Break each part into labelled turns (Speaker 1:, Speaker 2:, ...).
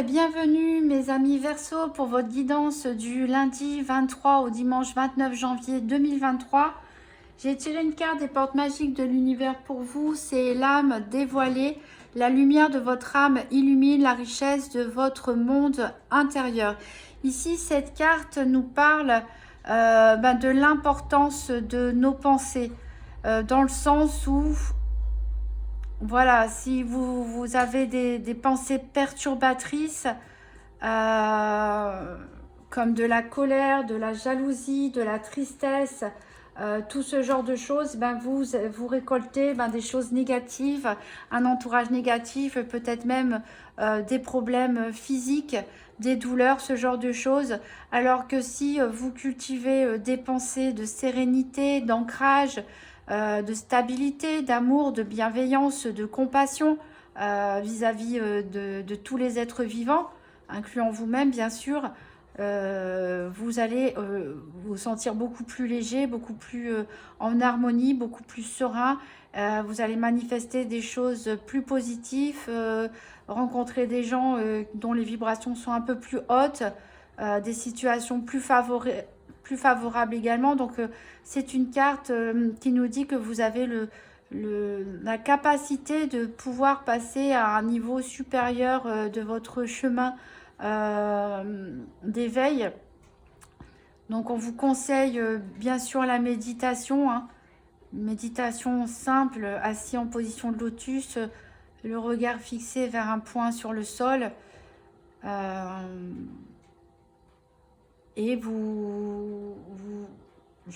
Speaker 1: et bienvenue mes amis Verseau pour votre guidance du lundi 23 au dimanche 29 janvier 2023. J'ai tiré une carte des portes magiques de l'univers pour vous, c'est l'âme dévoilée. La lumière de votre âme illumine la richesse de votre monde intérieur. Ici, cette carte nous parle de l'importance de nos pensées, dans le sens où voilà, si vous avez des pensées perturbatrices, comme de la colère, de la jalousie, de la tristesse, tout ce genre de choses, vous récoltez des choses négatives, un entourage négatif, peut-être même des problèmes physiques, des douleurs, ce genre de choses. Alors que si vous cultivez des pensées de sérénité, d'ancrage, de stabilité, d'amour, de bienveillance, de compassion vis-à-vis de tous les êtres vivants, incluant vous-même bien sûr, vous allez vous sentir beaucoup plus léger, beaucoup plus en harmonie, beaucoup plus serein. Vous allez manifester des choses plus positives, rencontrer des gens dont les vibrations sont un peu plus hautes, des situations plus favorables également. Donc c'est une carte qui nous dit que vous avez la capacité de pouvoir passer à un niveau supérieur de votre chemin d'éveil. Donc on vous conseille bien sûr la méditation, hein. Méditation simple, assis en position de lotus, le regard fixé vers un point sur le sol. Et je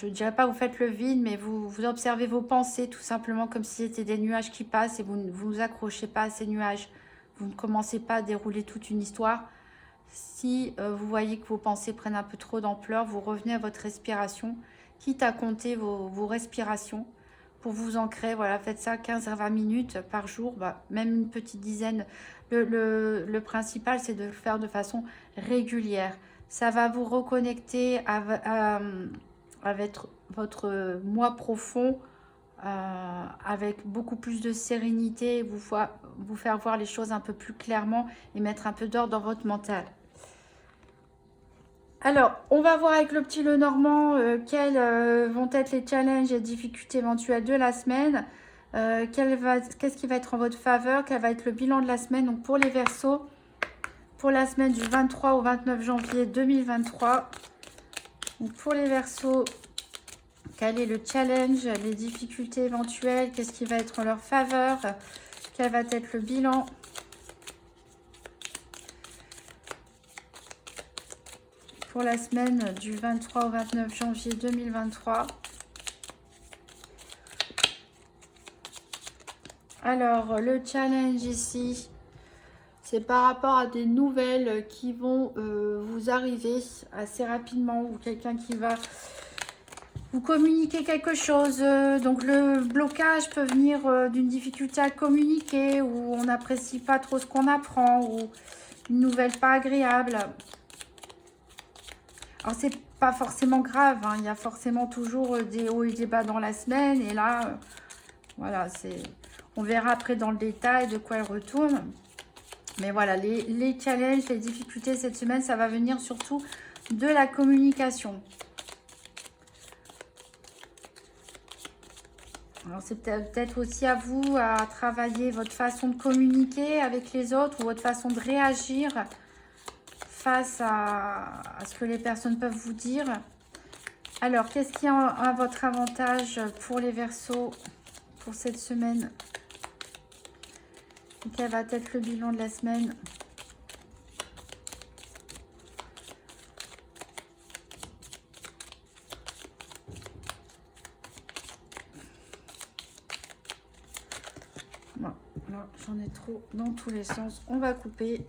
Speaker 1: ne dirais pas vous faites le vide, mais vous observez vos pensées tout simplement comme si c'était des nuages qui passent et vous ne vous accrochez pas à ces nuages. Vous ne commencez pas à dérouler toute une histoire. Si vous voyez que vos pensées prennent un peu trop d'ampleur, vous revenez à votre respiration, quitte à compter vos respirations pour vous ancrer. Voilà, faites ça 15 à 20 minutes par jour, même une petite dizaine. Le principal, c'est de le faire de façon régulière. Ça va vous reconnecter avec votre moi profond, avec beaucoup plus de sérénité, vous faire voir les choses un peu plus clairement et mettre un peu d'ordre dans votre mental. Alors, on va voir avec le petit Lenormand quels vont être les challenges et difficultés éventuelles de la semaine. Qu'est-ce qui va être en votre faveur? Quel va être le bilan de la semaine? Donc pour les Verseaux, pour la semaine du 23 au 29 janvier 2023. Donc pour les Verseaux, quel est le challenge, les difficultés éventuelles? Qu'est-ce qui va être en leur faveur? Quel va être le bilan? Pour la semaine du 23 au 29 janvier 2023. Alors, le challenge ici, c'est par rapport à des nouvelles qui vont vous arriver assez rapidement ou quelqu'un qui va vous communiquer quelque chose. Donc, le blocage peut venir d'une difficulté à communiquer ou on n'apprécie pas trop ce qu'on apprend ou une nouvelle pas agréable. Alors, c'est pas forcément grave, hein. Il y a forcément toujours des hauts et des bas dans la semaine. Et là, voilà, on verra après dans le détail de quoi elle retourne. Mais voilà, les challenges, les difficultés cette semaine, ça va venir surtout de la communication. Alors, c'est peut-être aussi à vous à travailler votre façon de communiquer avec les autres ou votre façon de réagir face à ce que les personnes peuvent vous dire. Alors, qu'est-ce qui est à votre avantage pour les Verseaux pour cette semaine? Quel va être le bilan de la semaine? Bon, là, j'en ai trop dans tous les sens. On va couper.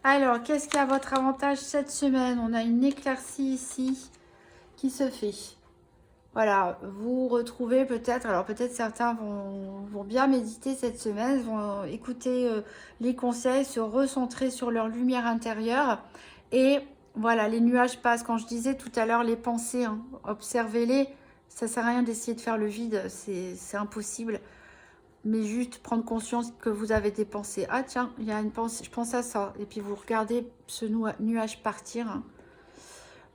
Speaker 1: Alors, qu'est-ce qui a votre avantage cette semaine? On a une éclaircie ici qui se fait. Voilà, vous retrouvez peut-être, alors peut-être certains vont bien méditer cette semaine, vont écouter les conseils, se recentrer sur leur lumière intérieure. Et voilà, les nuages passent. Quand je disais tout à l'heure les pensées, hein, observez-les. Ça ne sert à rien d'essayer de faire le vide, c'est impossible. mais juste prendre conscience que vous avez dépensé. Ah tiens, il y a une pensée, je pense à ça. Et puis vous regardez ce nuage partir. Hein.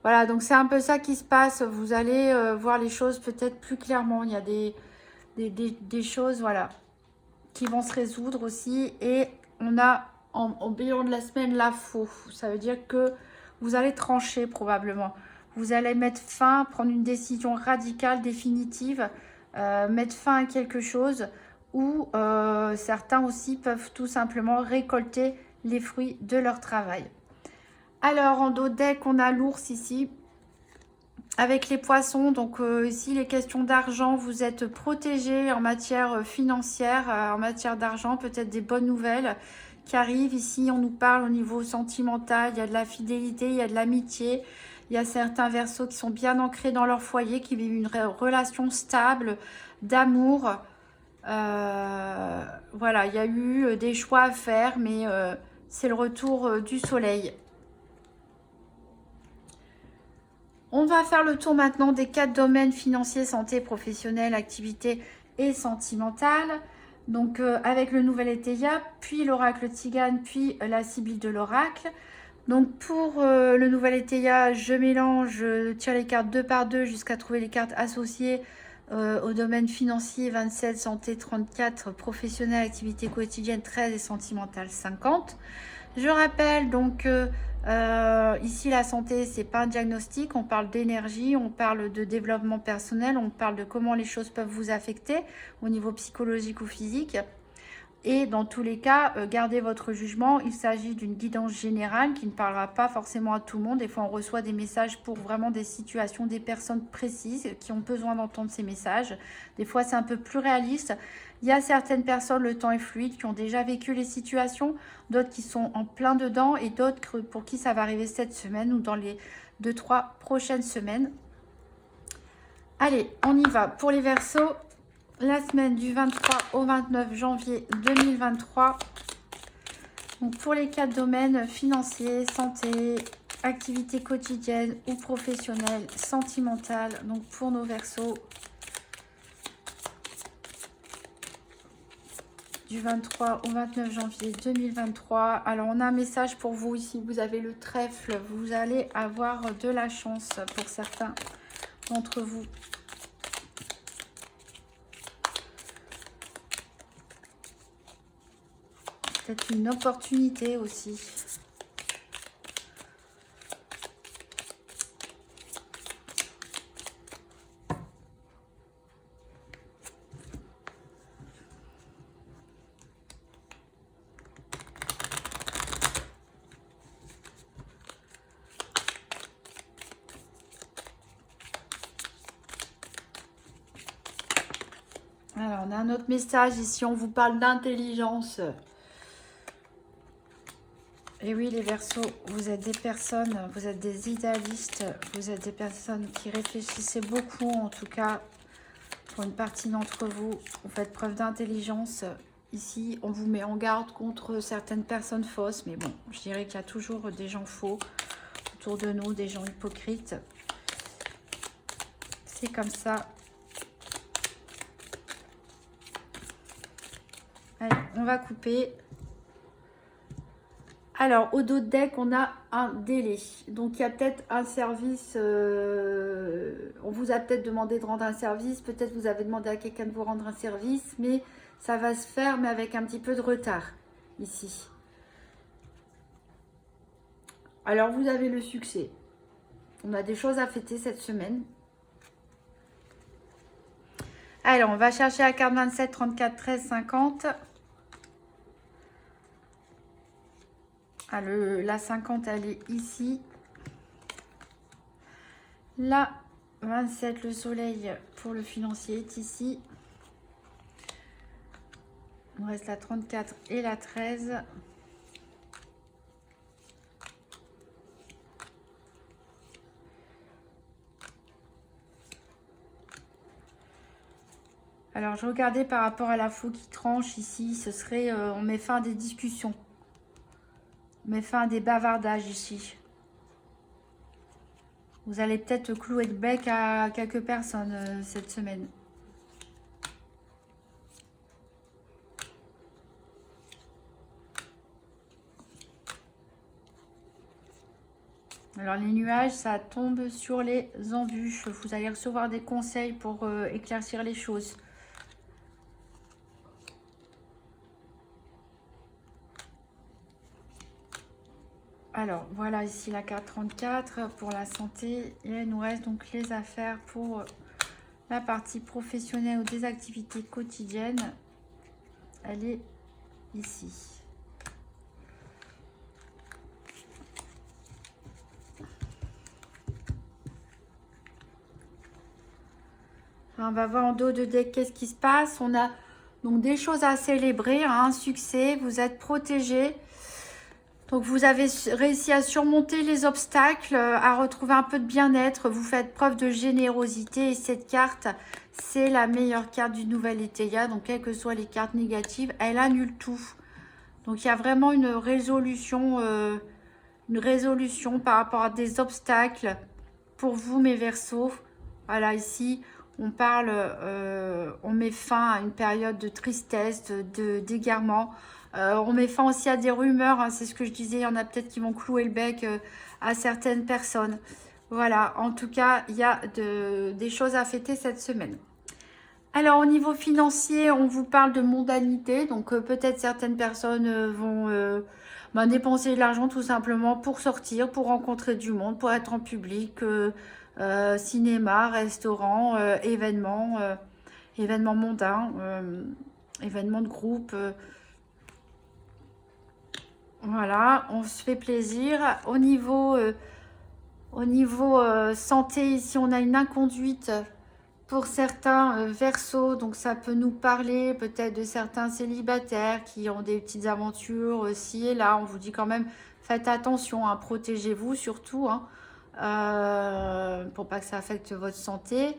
Speaker 1: Voilà, donc c'est un peu ça qui se passe. Vous allez voir les choses peut-être plus clairement. Il y a des choses, voilà, qui vont se résoudre aussi. Et on a en bilan de la semaine la faux. Ça veut dire que vous allez trancher probablement. Vous allez mettre fin, prendre une décision radicale, définitive, mettre fin à quelque chose, ou certains aussi peuvent tout simplement récolter les fruits de leur travail. Alors en dos deck, on a l'ours ici avec les poissons. Donc ici les questions d'argent, vous êtes protégés en matière financière, en matière d'argent, peut-être des bonnes nouvelles qui arrivent. Ici on nous parle au niveau sentimental, il y a de la fidélité, il y a de l'amitié. Il y a certains Verseaux qui sont bien ancrés dans leur foyer, qui vivent une relation stable, d'amour. Voilà, il y a eu des choix à faire, mais c'est le retour du soleil. On va faire le tour maintenant des 4 domaines financiers, santé, professionnelle, activité et sentimentale. Donc avec le nouvel Étéia, puis l'oracle Tigane, puis la Sibylle de l'oracle. Donc pour le nouvel Étéia, je mélange, je tire les cartes 2 par 2 jusqu'à trouver les cartes associées au domaine financier 27, santé 34, professionnel, activité quotidienne 13 et sentimentale 50. Je rappelle donc ici la santé, c'est pas un diagnostic, on parle d'énergie, on parle de développement personnel, on parle de comment les choses peuvent vous affecter au niveau psychologique ou physique. Et dans tous les cas, gardez votre jugement. Il s'agit d'une guidance générale qui ne parlera pas forcément à tout le monde. Des fois, on reçoit des messages pour vraiment des situations, des personnes précises qui ont besoin d'entendre ces messages. Des fois, c'est un peu plus réaliste. Il y a certaines personnes, le temps est fluide, qui ont déjà vécu les situations. D'autres qui sont en plein dedans et d'autres pour qui ça va arriver cette semaine ou dans les 2-3 prochaines semaines. Allez, on y va. Pour les Verseaux, la semaine du 23 au 29 janvier 2023. Donc pour les 4 domaines financiers, santé, activité quotidienne ou professionnelle, sentimentale. Donc pour nos Verseaux, du 23 au 29 janvier 2023. Alors on a un message pour vous ici. Vous avez le trèfle. Vous allez avoir de la chance pour certains d'entre vous. Peut-être une opportunité aussi. Alors, on a un autre message ici. On vous parle d'intelligence. Et oui, les Verseaux, vous êtes des personnes, vous êtes des idéalistes, vous êtes des personnes qui réfléchissez beaucoup, en tout cas, pour une partie d'entre vous. Vous faites preuve d'intelligence. Ici, on vous met en garde contre certaines personnes fausses, mais bon, je dirais qu'il y a toujours des gens faux autour de nous, des gens hypocrites. C'est comme ça. Allez, on va couper. Alors, au dos de deck, on a un délai. Donc, il y a peut-être un service. On vous a peut-être demandé de rendre un service. Peut-être vous avez demandé à quelqu'un de vous rendre un service. Mais ça va se faire, mais avec un petit peu de retard, ici. Alors, vous avez le succès. On a des choses à fêter cette semaine. Alors, on va chercher la carte 27, 34, 13, 50. Ah, la 50, elle est ici. La 27, le soleil pour le financier est ici. Il nous reste la 34 et la 13. Alors, je regardais par rapport à la faux qui tranche ici. Ce serait, on met fin à des discussions. On met fin à des bavardages ici. Vous allez peut-être clouer le bec à quelques personnes cette semaine. Alors les nuages, ça tombe sur les embûches. Vous allez recevoir des conseils pour éclaircir les choses. Alors voilà ici la carte 34 pour la santé. Et il nous reste donc les affaires pour la partie professionnelle ou des activités quotidiennes. Elle est ici. On va voir en dos de deck qu'est-ce qui se passe. On a donc des choses à célébrer, hein, un succès, vous êtes protégé. Donc vous avez réussi à surmonter les obstacles, à retrouver un peu de bien-être. Vous faites preuve de générosité et cette carte, c'est la meilleure carte du nouvel Étéia. Donc quelles que soient les cartes négatives, elle annule tout. Donc il y a vraiment une résolution par rapport à des obstacles pour vous mes Verseaux. Voilà, ici on parle, on met fin à une période de tristesse, d'égarement. On met fin aussi à des rumeurs, hein, c'est ce que je disais, il y en a peut-être qui vont clouer le bec à certaines personnes. Voilà, en tout cas, il y a des choses à fêter cette semaine. Alors, au niveau financier, on vous parle de mondanité. Donc, peut-être certaines personnes vont dépenser de l'argent tout simplement pour sortir, pour rencontrer du monde, pour être en public, cinéma, restaurant, événements, événements mondains, événements de groupe. Voilà, on se fait plaisir. Au niveau santé, ici, on a une inconduite pour certains Verseaux. Donc, ça peut nous parler peut-être de certains célibataires qui ont des petites aventures ci et là. On vous dit quand même, faites attention, hein, protégez-vous surtout, hein, pour pas que ça affecte votre santé.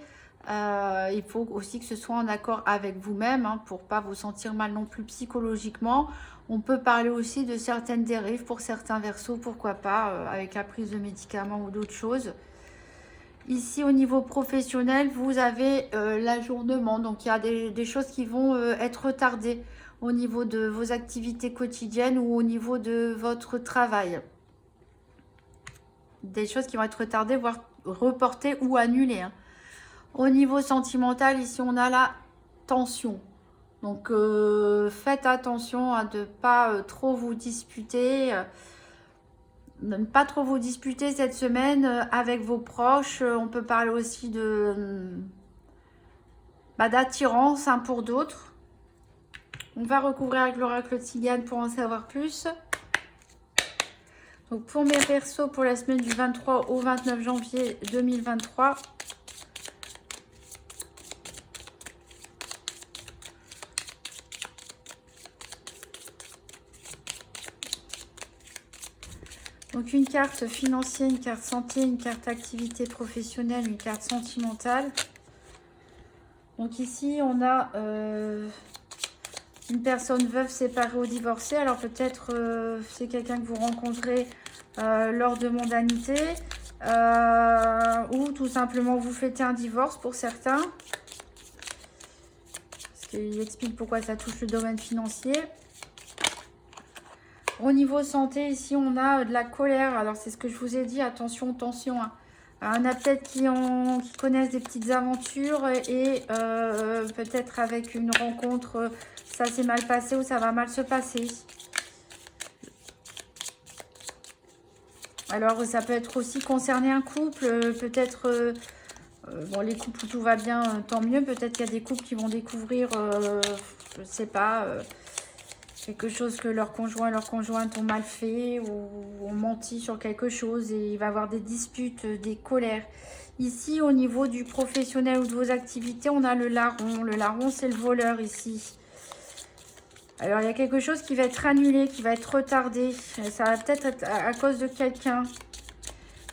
Speaker 1: Il faut aussi que ce soit en accord avec vous-même, hein, pour pas vous sentir mal non plus psychologiquement. On peut parler aussi de certaines dérives pour certains Verseaux, pourquoi pas, avec la prise de médicaments ou d'autres choses. Ici, au niveau professionnel, vous avez l'ajournement. Donc, il y a des choses qui vont être retardées au niveau de vos activités quotidiennes ou au niveau de votre travail. Des choses qui vont être retardées, voire reportées ou annulées, hein. Au niveau sentimental, ici, on a la tension. Donc, faites attention à ne pas trop vous disputer. De ne pas trop vous disputer cette semaine avec vos proches. On peut parler aussi d'attirance, hein, pour d'autres. On va recouvrir avec l'oracle Tzigane pour en savoir plus. Donc, pour mes Verseaux, pour la semaine du 23 au 29 janvier 2023... Donc une carte financière, une carte santé, une carte activité professionnelle, une carte sentimentale. Donc ici, on a une personne veuve, séparée ou divorcée. Alors peut-être c'est quelqu'un que vous rencontrez lors de mondanité. Ou tout simplement vous fêtez un divorce pour certains. Parce qu'il explique pourquoi ça touche le domaine financier. Au niveau santé, ici, on a de la colère. Alors, c'est ce que je vous ai dit. Attention, tension, hein. Alors, on a peut-être qui connaissent des petites aventures et peut-être avec une rencontre, ça s'est mal passé ou ça va mal se passer. Alors, ça peut être aussi concerner un couple. Peut-être, bon, les couples où tout va bien, tant mieux. Peut-être qu'il y a des couples qui vont découvrir, je ne sais pas... quelque chose que leur conjoint et leur conjointe ont mal fait ou ont menti sur quelque chose et il va y avoir des disputes, des colères. Ici, au niveau du professionnel ou de vos activités, on a le larron. Le larron, c'est le voleur ici. Alors, il y a quelque chose qui va être annulé, qui va être retardé. Ça va peut-être être à cause de quelqu'un.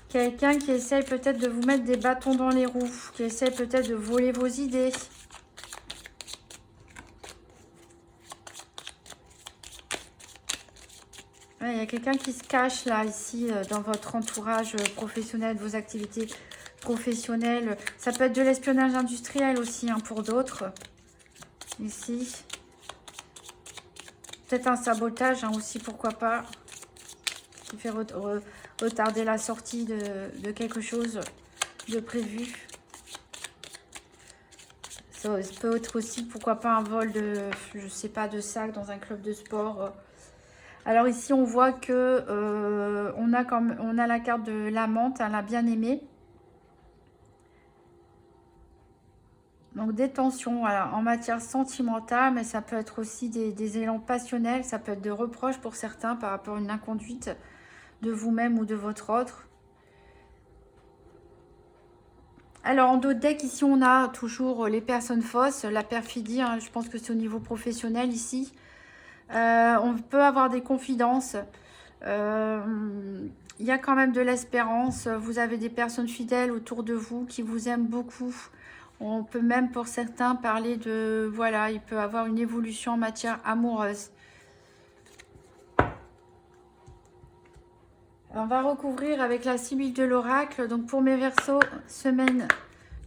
Speaker 1: Quelqu'un qui essaye peut-être de vous mettre des bâtons dans les roues, qui essaye peut-être de voler vos idées. Il y a quelqu'un qui se cache là, ici, dans votre entourage professionnel, vos activités professionnelles. Ça peut être de l'espionnage industriel aussi, hein, pour d'autres. Ici. Peut-être un sabotage, hein, aussi, pourquoi pas. Qui fait retarder la sortie de quelque chose de prévu. Ça peut être aussi, pourquoi pas, un vol de, je sais pas, de sac dans un club de sport. Alors ici, on voit que on a la carte de l'amante, hein, la bien-aimée. Donc des tensions, voilà, en matière sentimentale, mais ça peut être aussi des élans passionnels, ça peut être de reproches pour certains par rapport à une inconduite de vous-même ou de votre autre. Alors en d'autres decks, ici on a toujours les personnes fausses, la perfidie, hein, je pense que c'est au niveau professionnel ici. On peut avoir des confidences, il y a quand même de l'espérance, vous avez des personnes fidèles autour de vous qui vous aiment beaucoup. On peut même pour certains parler de, voilà, il peut avoir une évolution en matière amoureuse. On va recouvrir avec la Sibylle de l'Oracle. Donc pour mes Verseaux, semaine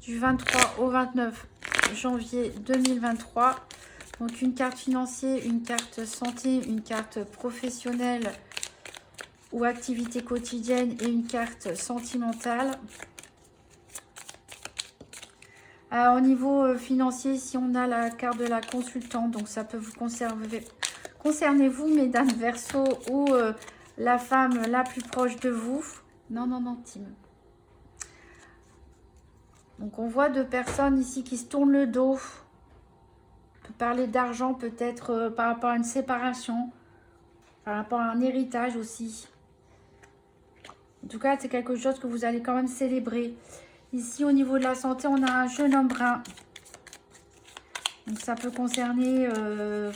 Speaker 1: du 23 au 29 janvier 2023. Donc une carte financière, une carte santé, une carte professionnelle ou activité quotidienne et une carte sentimentale. Au niveau financier, ici on a la carte de la consultante, donc ça peut vous concerner vous, mesdames Verseaux, ou la femme la plus proche de vous. Non, non, non, Tim. Donc on voit deux personnes ici qui se tournent le dos. On peut parler d'argent peut-être par rapport à une séparation, par rapport à un héritage aussi. En tout cas, c'est quelque chose que vous allez quand même célébrer. Ici, au niveau de la santé, on a un jeune homme brun. Donc, ça peut concerner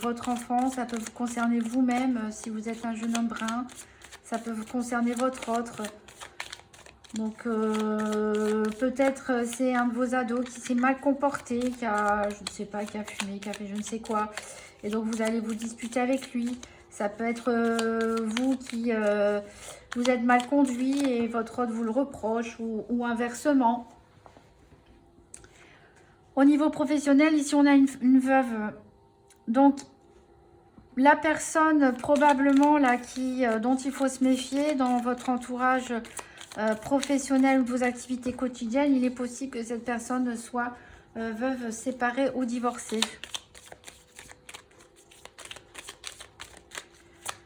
Speaker 1: votre enfant, ça peut vous concerner vous-même, si vous êtes un jeune homme brun. Ça peut vous concerner votre autre. Donc, peut-être c'est un de vos ados qui s'est mal comporté, qui a, je ne sais pas, qui a fumé, qui a fait je ne sais quoi. Et donc, vous allez vous disputer avec lui. Ça peut être vous qui vous êtes mal conduit et votre autre vous le reproche ou inversement. Au niveau professionnel, ici, on a une veuve. Donc, la personne probablement là dont il faut se méfier dans votre entourage professionnel ou de vos activités quotidiennes, il est possible que cette personne soit veuve, séparée ou divorcée.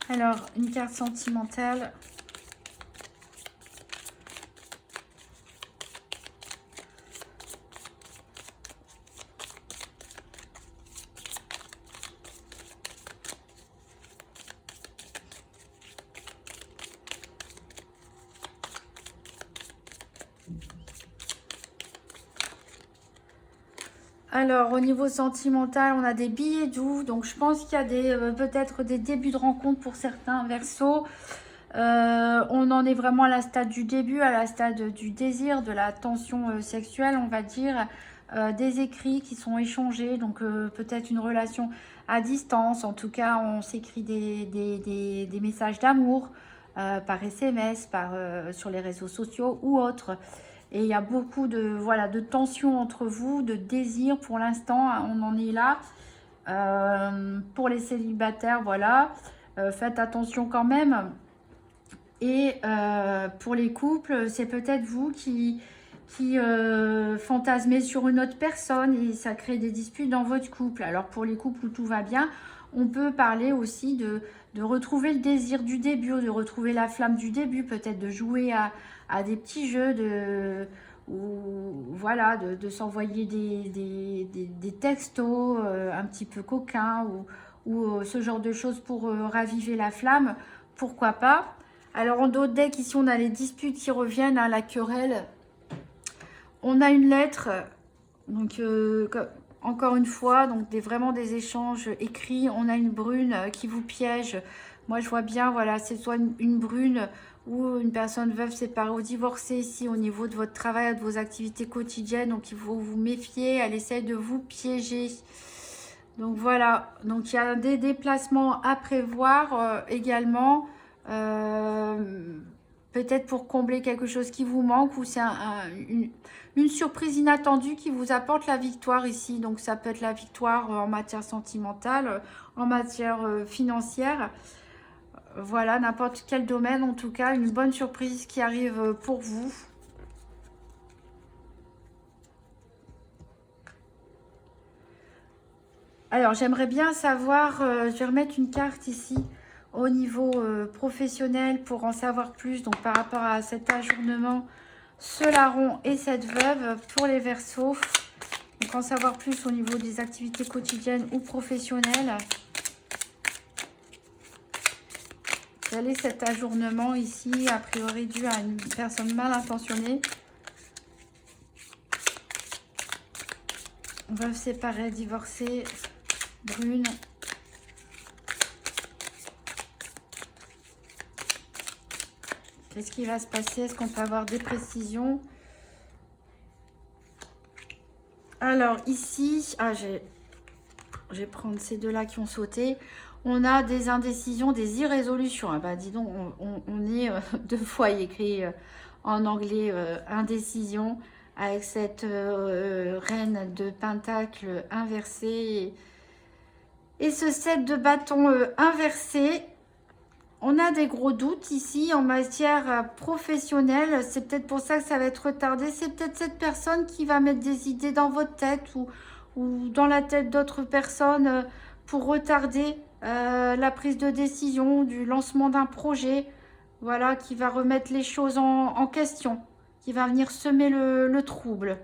Speaker 1: Alors, une carte sentimentale. Alors, au niveau sentimental, on a des billets doux. Donc, je pense qu'il y a peut-être des débuts de rencontre pour certains Verseaux. On en est vraiment à la stade du début, à la stade du désir, de la tension sexuelle, on va dire. Des écrits qui sont échangés, donc peut-être une relation à distance. En tout cas, on s'écrit des messages d'amour par SMS, sur les réseaux sociaux ou autres. Et il y a beaucoup de tension entre vous, de désir pour l'instant, on en est là. Pour les célibataires, voilà, faites attention quand même. Et pour les couples, c'est peut-être vous qui fantasmez sur une autre personne et ça crée des disputes dans votre couple. Alors pour les couples où tout va bien, on peut parler aussi de retrouver le désir du début, de retrouver la flamme du début, peut-être de jouer à des petits jeux, voilà, de s'envoyer des textos un petit peu coquins ou ce genre de choses pour raviver la flamme, pourquoi pas. Alors en d'autres decks, ici on a les disputes qui reviennent, hein, la querelle. On a une lettre, donc encore une fois, donc vraiment des échanges écrits. On a une brune qui vous piège. Moi je vois bien, voilà, c'est soit une brune ou une personne veuve, séparée ou divorcée ici au niveau de votre travail, de vos activités quotidiennes. Donc il faut vous méfier, elle essaie de vous piéger. Donc voilà, donc il y a des déplacements à prévoir également. Peut-être pour combler quelque chose qui vous manque ou c'est une surprise inattendue qui vous apporte la victoire ici. Donc ça peut être la victoire en matière sentimentale, en matière financière. voilà, n'importe quel domaine, en tout cas, une bonne surprise qui arrive pour vous. Alors, j'aimerais bien savoir, je vais remettre une carte ici au niveau professionnel pour en savoir plus. Donc, par rapport à cet ajournement, ce larron et cette veuve pour les Verseaux. Donc, en savoir plus au niveau des activités quotidiennes ou professionnelles. Quel est cet ajournement ici, a priori dû à une personne mal intentionnée? Veuve séparée, divorcée, brune. Qu'est-ce qui va se passer? Est-ce qu'on peut avoir des précisions? Alors ici, je vais prendre ces deux-là qui ont sauté. On a des indécisions, des irrésolutions. Ah bah dis donc, on est deux fois écrit en anglais indécision avec cette reine de pentacle inversée et ce 7 de bâton inversé. On a des gros doutes ici en matière professionnelle. C'est peut-être pour ça que ça va être retardé. C'est peut-être cette personne qui va mettre des idées dans votre tête ou dans la tête d'autres personnes pour retarder la prise de décision, du lancement d'un projet. Voilà, qui va remettre les choses en question, qui va venir semer le trouble.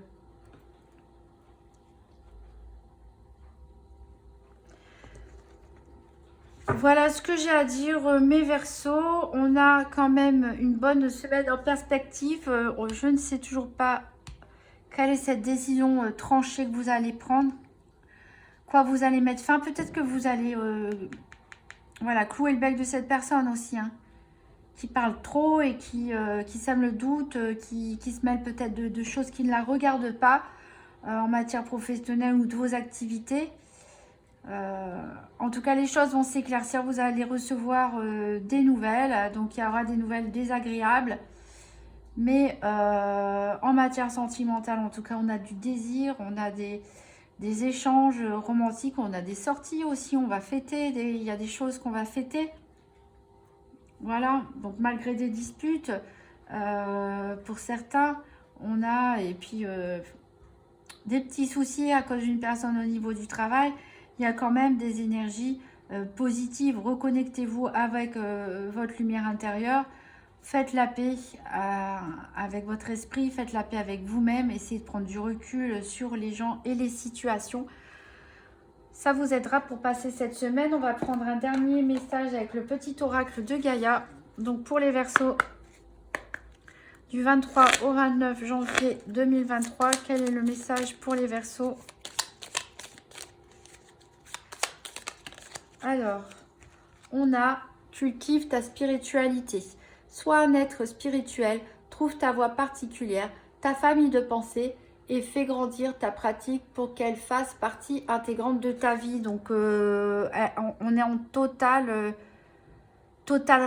Speaker 1: Voilà ce que j'ai à dire, mes Verseaux. On a quand même une bonne semaine en perspective. Je ne sais toujours pas quelle est cette décision tranchée que vous allez prendre. Quoi vous allez mettre fin. Peut-être que vous allez voilà, clouer le bec de cette personne aussi. Hein, qui parle trop et qui sème le doute, qui se mêle peut-être de choses qui ne la regardent pas en matière professionnelle ou de vos activités. En tout cas, les choses vont s'éclaircir. Vous allez recevoir des nouvelles. Donc, il y aura des nouvelles désagréables. Mais en matière sentimentale, en tout cas, on a du désir. On a des échanges romantiques. On a des sorties aussi. On va fêter. Il y a des choses qu'on va fêter. Voilà. Donc, malgré des disputes, pour certains, on a... Et puis, des petits soucis à cause d'une personne au niveau du travail. Il y a quand même des énergies positives. Reconnectez-vous avec votre lumière intérieure. Faites la paix avec votre esprit. Faites la paix avec vous-même. Essayez de prendre du recul sur les gens et les situations. Ça vous aidera pour passer cette semaine. On va prendre un dernier message avec le petit oracle de Gaïa. Donc pour les Verseaux, du 23 au 29 janvier 2023, quel est le message pour les Verseaux? Alors, on a, cultive ta spiritualité. Sois un être spirituel, trouve ta voie particulière, ta famille de pensée et fais grandir ta pratique pour qu'elle fasse partie intégrante de ta vie. Donc, on est en totale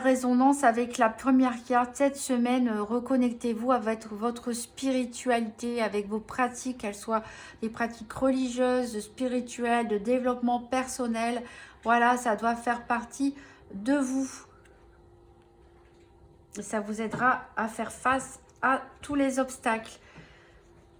Speaker 1: résonance avec la première carte. Cette semaine, reconnectez-vous avec votre spiritualité, avec vos pratiques, qu'elles soient des pratiques religieuses, spirituelles, de développement personnel. Voilà, ça doit faire partie de vous. Et ça vous aidera à faire face à tous les obstacles.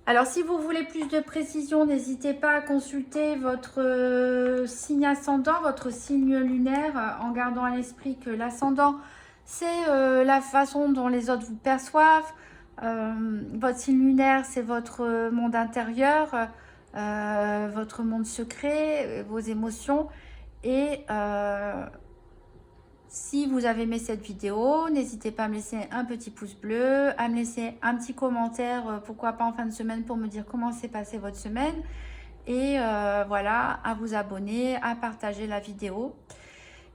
Speaker 1: Alors, si vous voulez plus de précision, n'hésitez pas à consulter votre signe ascendant, votre signe lunaire, en gardant à l'esprit que l'ascendant, c'est la façon dont les autres vous perçoivent. Votre signe lunaire, c'est votre monde intérieur, votre monde secret, vos émotions. Et si vous avez aimé cette vidéo, n'hésitez pas à me laisser un petit pouce bleu, à me laisser un petit commentaire, pourquoi pas en fin de semaine, pour me dire comment s'est passée votre semaine. Et voilà, à vous abonner, à partager la vidéo.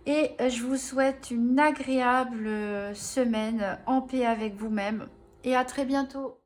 Speaker 1: Et je vous souhaite une agréable semaine en paix avec vous-même. Et à très bientôt.